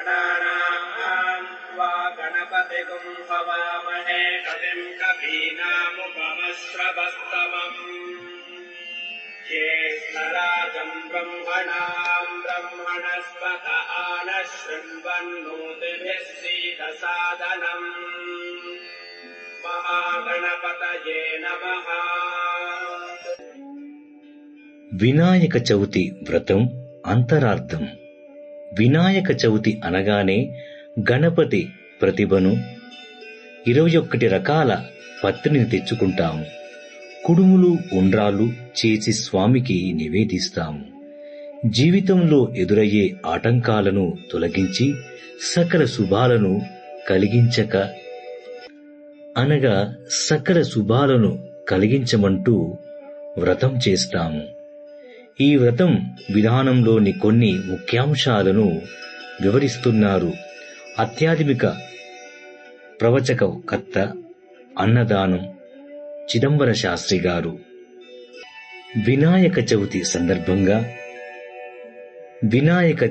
गणानां त्वा गणपतिगुं हवामहे कविं कवीनामुपमश्रवस्तमम् ज्येष्ठराजं ब्रह्मणां ब्रह्मणस्पत आनः शृण्वन्नोतिभिः सीदसादनम् महागणपतये नमः। వినాయక చవితి వ్రతం అంతరార్థం. వినాయక చవితి అనగానే గణపతి ప్రతిభను 21 రకాల పత్రిని తెచ్చుకుంటాము. కుడుములు ఉండ్రాలు చేసి స్వామికి నివేదిస్తాము. జీవితంలో ఎదురయ్యే ఆటంకాలను తొలగించి సకల శుభాలను కలిగించక అనగా సకల శుభాలను కలిగించమంటూ వ్రతం చేస్తాము. ఈ వ్రతం విధానంలోని కొన్ని ముఖ్యాంశాలను వివరిస్తున్నారు ఆధ్యాత్మిక ప్రవచకర్త అన్నదానం చిదంబర శాస్త్రి గారు. వినాయక చవితి సందర్భంగా వినాయక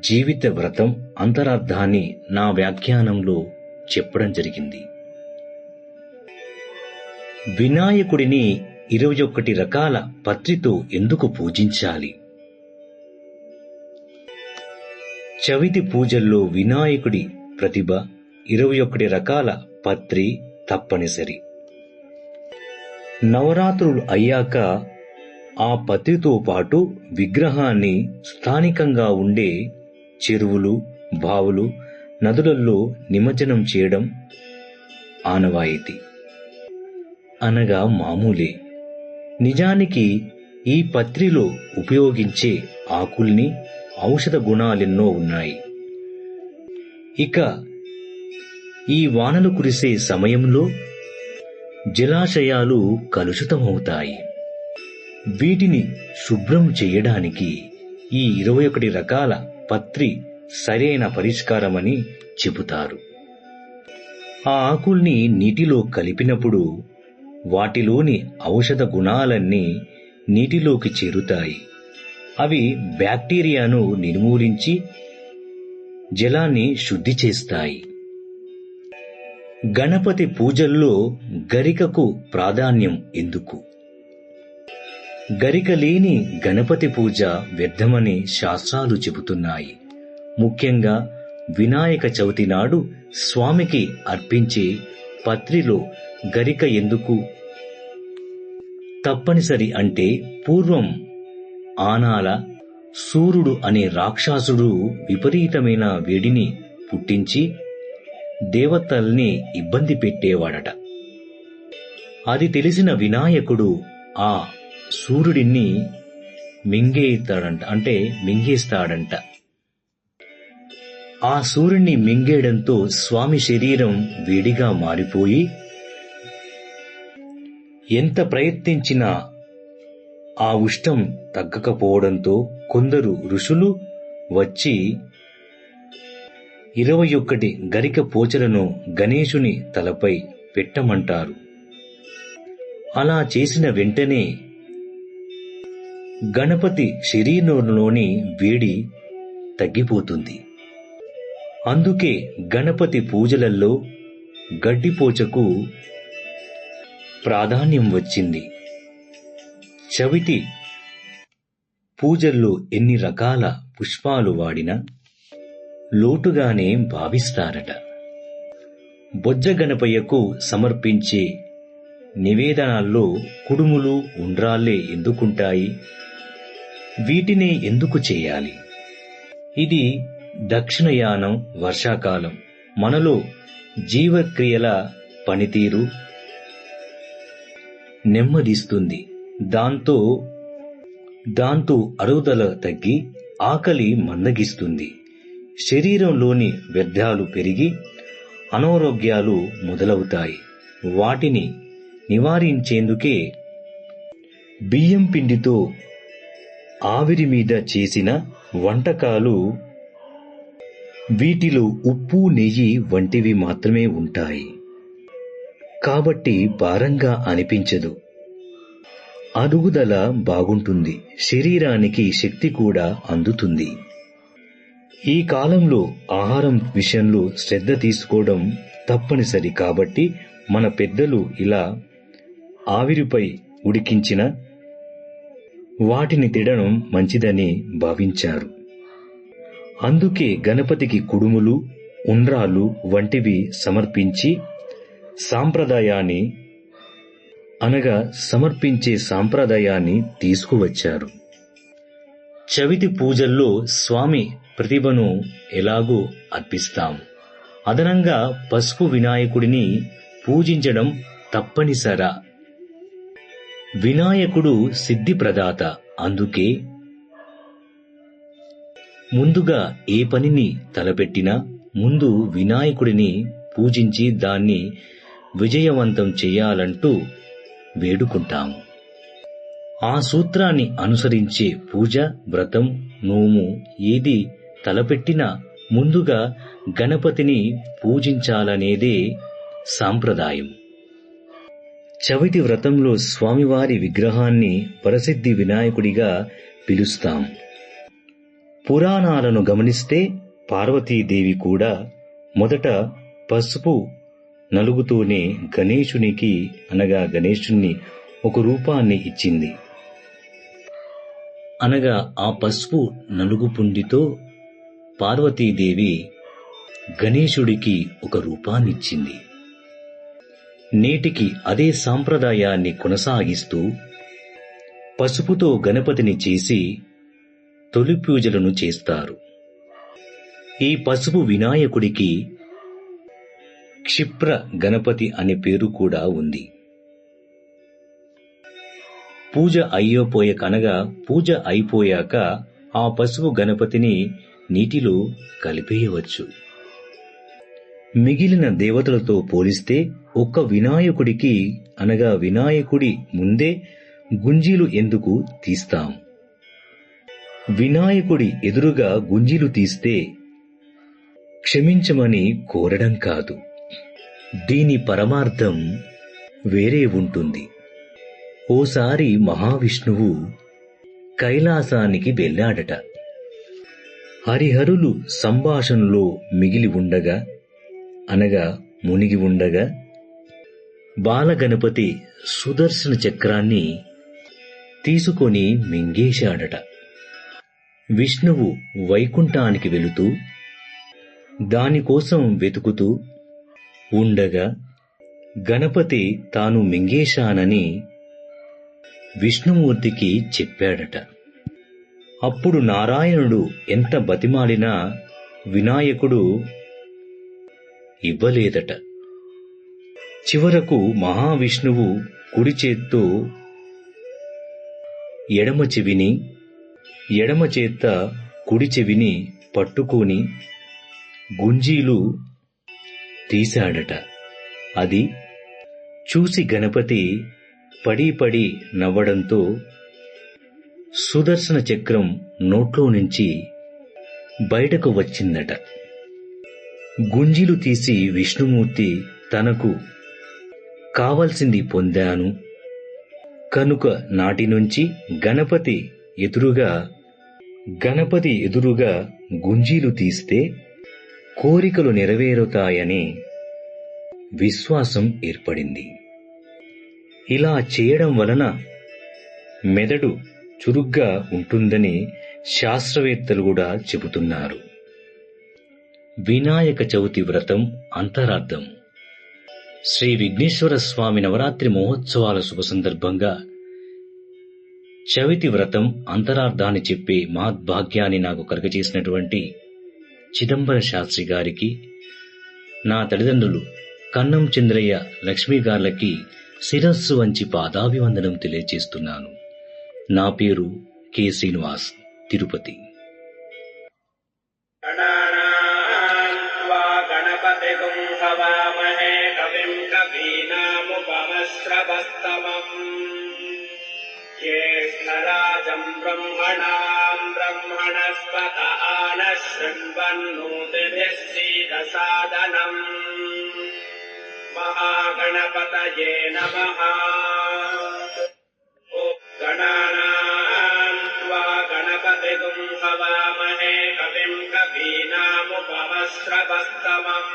జీవిత వ్రతం అంతరార్థాన్ని నా వ్యాఖ్యానంలో చెప్పడం జరిగింది. వినాయకుడిని 21 రకాల పత్రితో ఎందుకు పూజించాలి? చవితి పూజల్లో వినాయకుడి ప్రతిభ 21 రకాల పత్రి తప్పనిసరి. నవరాత్రులు అయ్యాక ఆ పత్రితో పాటు విగ్రహాన్ని స్థానికంగా ఉండే చెరువులు, బావులు, నదులలో నిమజ్జనం చేయడం ఆనవాయితీ. అనగా మామూలే. నిజానికి ఈ పత్రిలో ఉపయోగించే ఆకుల్ని ఔషధ గుణాలెన్నో ఉన్నాయి. ఇక ఈ వానలు కురిసే సమయంలో జలాశయాలు కలుషితమవుతాయి. వీటిని శుభ్రం చేయడానికి ఈ 21 రకాల పత్రి సరైన పరిష్కారమని చెబుతారు. ఆ ఆకుల్ని నీటిలో కలిపినప్పుడు వాటిలోని ఔషధ గుణాలన్నీ నీటిలోకి చేరుతాయి. అవి బ్యాక్టీరియాను నిర్మూలించి జలాన్ని శుద్ధి చేస్తాయి. గణపతి పూజల్లో గరికకు ప్రాధాన్యం ఎందుకు? గరిక లేని గణపతి పూజ వ్యర్థమని శాస్త్రాలు చెబుతున్నాయి. ముఖ్యంగా వినాయక చవితి నాడు స్వామికి అర్పించే పత్రిలో గరిక ఎందుకు తప్పనిసరి అంటే, పూర్వం ఆనాల సూర్యుడు అనే రాక్షసుడు విపరీతమైన వేడిని పుట్టించి దేవతల్ని ఇబ్బంది పెట్టేవాడట. అది తెలిసిన వినాయకుడు ఆ సూర్యుడిని మింగేస్తాడంట. ఆ సూర్యుడిని మింగేయడంతో స్వామి శరీరం వేడిగా మారిపోయి ఎంత ప్రయత్నించినా ఆ ఉష్ణం తగ్గకపోవడంతో కొందరు ఋషులు వచ్చి 21 గరిక పోచలను గణేశుని తలపై పెట్టమంటారు. అలా చేసిన వెంటనే గణపతి శరీరంలోని వేడి తగ్గిపోతుంది. అందుకే గణపతి పూజలలో గడ్డిపోచకు ప్రాధాన్యం వచ్చింది. చవితి పూజల్లో ఎన్ని రకాల పుష్పాలు వాడినా లోటుగానే భావిస్తారట. బొజ్జ గణపయ్యకు సమర్పించే నివేదనాల్లో కుడుములు ఉండ్రాళ్ళే ఎందుకుంటాయి? వీటినే ఎందుకు చేయాలి? ఇది దక్షిణయానం, వర్షాకాలం మనలో జీవక్రియల పనితీరు నెమ్మదిస్తుంది. దాంతో అరుగుదల తగ్గి ఆకలి మందగిస్తుంది. శరీరంలోని వ్యర్థాలు పెరిగి అనారోగ్యాలు మొదలవుతాయి. వాటిని నివారించేందుకే బియ్యం పిండితో ఆవిరి మీద చేసిన వంటకాలు, వీటిలో ఉప్పు, నెయ్యి వంటివి మాత్రమే ఉంటాయి. కాబట్టి భారంగా అనిపించదు. అరుగుదల బాగుంటుంది. శరీరానికి శక్తి కూడా అందుతుంది. ఈ కాలంలో ఆహారం విషయంలో శ్రద్ధ తీసుకోవడం తప్పనిసరి. కాబట్టి మన పెద్దలు ఇలా ఆవిరిపై ఉడికించిన వాటిని తినడం మంచిదని భావించారు. అందుకే గణపతికి కుడుములు, ఉండ్రాలు వంటివి సమర్పించి సమర్పించే సాంప్రదాయాన్ని తీసుకువచ్చారు. చవితి పూజల్లో స్వామి ప్రతిభను ఎలాగో అర్పిస్తాం. అదనంగా పసుపు వినాయకుడిని పూజించడం తప్పనిసరా? వినాయకుడు సిద్ధి ప్రదాత. అందుకే ముందుగా ఏ పనిని తలపెట్టినా ముందు వినాయకుడిని పూజించి దాన్ని విజయవంతం చేయాలంటూ వేడుకుంటాము. ఆ సూత్రాన్ని అనుసరించే పూజ, వ్రతం, నోము ఏది తలపెట్టినా ముందుగా గణపతిని పూజించాలనేదే సాంప్రదాయం. చవితి వ్రతంలో స్వామివారి విగ్రహాన్ని వరసిద్ధి వినాయకుడిగా పిలుస్తాం. పురాణాలను గమనిస్తే పార్వతీదేవి కూడా మొదట పసుపు నలుగుతూనే గణేశుణ్ణి ఒక రూపాన్ని ఇచ్చింది. అనగా ఆ పసుపు నలుగు పుండితో పార్వతీదేవి గణేశుడికి ఒక రూపాన్నిచ్చింది. నేటికి అదే సాంప్రదాయాన్ని కొనసాగిస్తూ పసుపుతో గణపతిని చేసి తొలి పూజలను చేస్తారు. ఈ పసుపు వినాయకుడికి క్షిప్ర గణపతి అనే పేరు కూడా ఉంది. పూజ అయిపోయాక ఆ పసుపు గణపతిని నీటిలో కలిపేయవచ్చు. మిగిలిన దేవతలతో పోలిస్తే ఒక్క వినాయకుడి ముందే గుంజీలు ఎందుకు తీస్తాం? వినాయకుడి ఎదురుగా గుంజీలు తీస్తే క్షమించమని కోరడం కాదు, దీని పరమార్థం వేరే ఉంటుంది. ఓసారి మహావిష్ణువు కైలాసానికి వెళ్ళాడట. హరిహరులు సంభాషణలో మునిగి ఉండగా బాలగణపతి సుదర్శన చక్రాన్ని తీసుకొని మింగేశాడట. విష్ణువు వైకుంఠానికి వెళుతూ దానికోసం వెతుకుతూ ఉండగా గణపతి తాను మింగేశానని విష్ణుమూర్తికి చెప్పాడట. అప్పుడు నారాయణుడు ఎంత బతిమాలినా వినాయకుడు ఇవ్వలేదట. చివరకు మహావిష్ణువు కుడి చేత్తో ఎడమ చేత్త కుడి చెవిని పట్టుకొని గుంజీలు తీశాడట. అది చూసి గణపతి పడి నవ్వడంతో సుదర్శన చక్రం నోట్లో నుంచి బయటకు వచ్చిందట. గుంజీలు తీసి విష్ణుమూర్తి తనకు కావలసింది పొందాను కనుక నాటి నుంచి గణపతి ఎదురుగా గుంజీలు తీస్తే కోరికలు నెరవేరుతాయనే విశ్వాసం ఏర్పడింది. ఇలా చేయడం వలన మెదడు చురుగ్గా ఉంటుందని శాస్త్రవేత్తలు కూడా చెబుతున్నారు. వినాయక చవితి వ్రతం అంతరార్థం. శ్రీ విఘ్నేశ్వర స్వామి నవరాత్రి మహోత్సవాల శుభ సందర్భంగా చవితి వ్రతం అంతరార్థాన్ని చెప్పే మహద్భాగ్యాన్ని నాకు కలుగజేసినటువంటి చిదంబర శాస్త్రి గారికి, నా తల్లిదండ్రులు కన్నం చంద్రయ్య లక్ష్మీ గార్లకి శిరస్సు వంచి పాదాభివందనం తెలియజేస్తున్నాను. నా పేరు కె. శ్రీనివాస్, తిరుపతి. గణపతిగుం హవామహే కవిం కవీనాముపమశ్రవస్తమం జ్యేష్ఠరాజం బ్రహ్మణాం బ్రహ్మణస్పత ఆనః శృణ్వన్నోతిభిः సీదసాదనం మహాగణపతయే నమః. గణానాం త్వా గణపతిగుం హవామహే కవిం కవీనాముపమశ్రవస్తమం श्रवस्तमम्